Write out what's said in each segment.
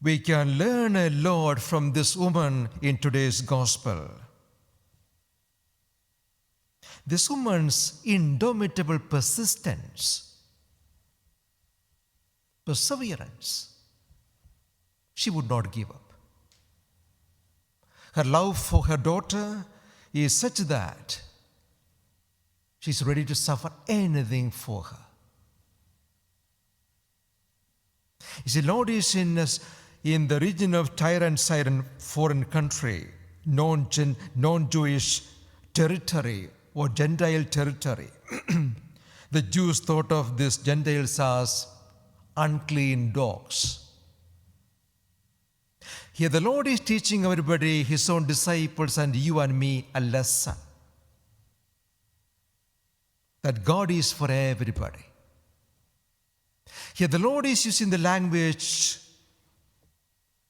We can learn a lot from this woman in today's gospel. This woman's indomitable persistence, perseverance. She would not give up. Her love for her daughter is such that she's ready to suffer anything for her. You see, Lord is in the region of Tyre and Sidon, foreign country, non-Jewish territory or Gentile territory. The Jews thought of these Gentiles as unclean dogs. Here the Lord is teaching everybody, His own disciples and you and me, a lesson. That God is for everybody. Here the Lord is using the language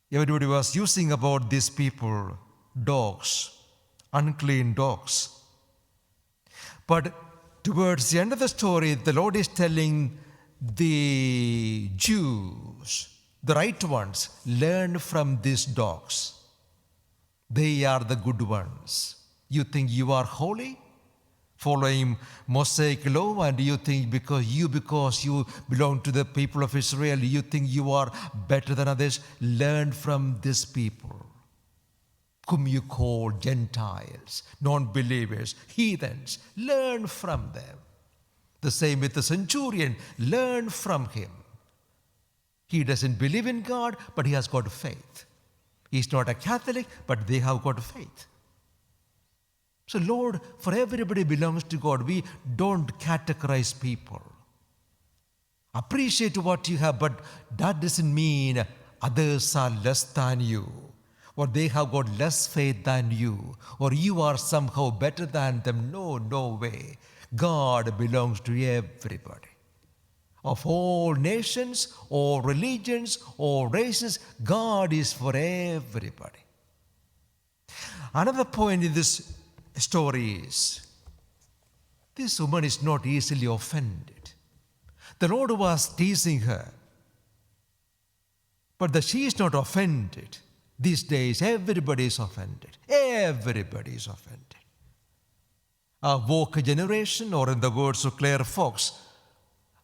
everybody was using about these people, dogs, unclean dogs. But towards the end of the story, the Lord is telling the Jews, the right ones, learn from these dogs. They are the good ones. You think you are holy, following Mosaic law, and you think because you belong to the people of Israel, you think you are better than others. Learn from these people, whom you call Gentiles, non-believers, heathens. Learn from them. The same with the centurion. Learn from him. He doesn't believe in God, but he has got faith. He's not a Catholic, but they have got faith. So Lord, for everybody belongs to God. We don't categorize people. Appreciate what you have, but that doesn't mean others are less than you, or they have got less faith than you, or you are somehow better than them. No, no way. God belongs to everybody. Of all nations, or religions, or races, God is for everybody. Another point in this story is, this woman is not easily offended. The Lord was teasing her, but she is not offended. These days, everybody is offended. Everybody is offended. A woke generation, or in the words of Claire Fox,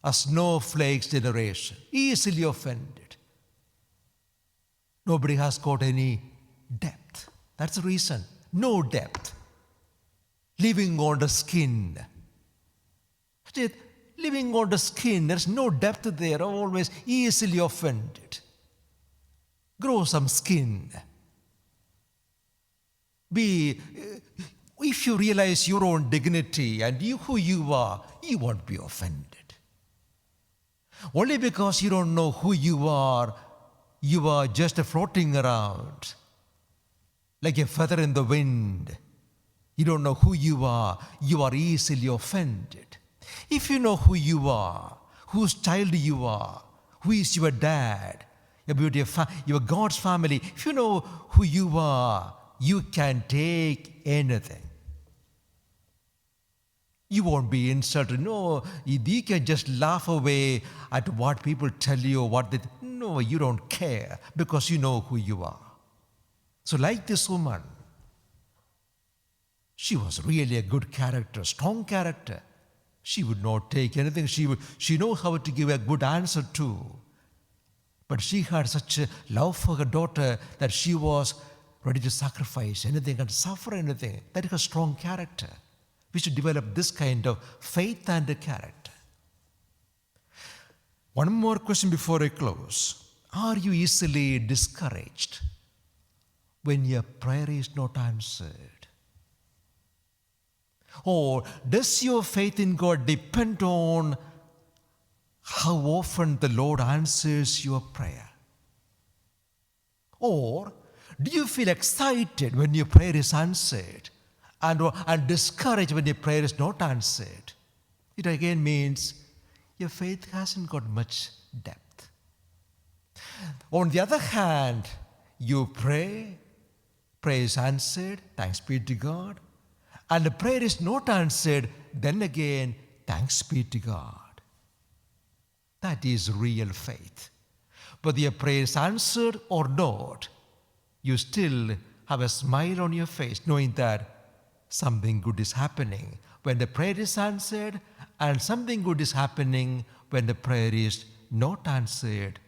a snowflakes generation, easily offended. Nobody has got any depth. That's the reason. No depth. Living on the skin. Living on the skin, there's no depth there, always easily offended. Grow some skin. If you realize your own dignity and who you are, you won't be offended. Only because you don't know who you are just floating around like a feather in the wind. You don't know who you are easily offended. If you know who you are, whose child you are, who is your dad, your God's family, if you know who you are, you can take anything. You won't be insulted. No, you can just laugh away at what people tell you. No, you don't care because you know who you are. So like this woman, she was really a good character, strong character. She would not take anything. She knows how to give a good answer too. But she had such a love for her daughter that she was ready to sacrifice anything and suffer anything. That is a strong character. We should develop this kind of faith and a character. One more question before I close. Are you easily discouraged when your prayer is not answered? Or does your faith in God depend on how often the Lord answers your prayer? Or do you feel excited when your prayer is answered and discouraged when your prayer is not answered? It again means your faith hasn't got much depth. On the other hand, you pray, prayer is answered, thanks be to God, and the prayer is not answered, then again, thanks be to God. That is real faith. whether your prayer is answered or not, you still have a smile on your face, knowing that something good is happening when the prayer is answered, and something good is happening when the prayer is not answered.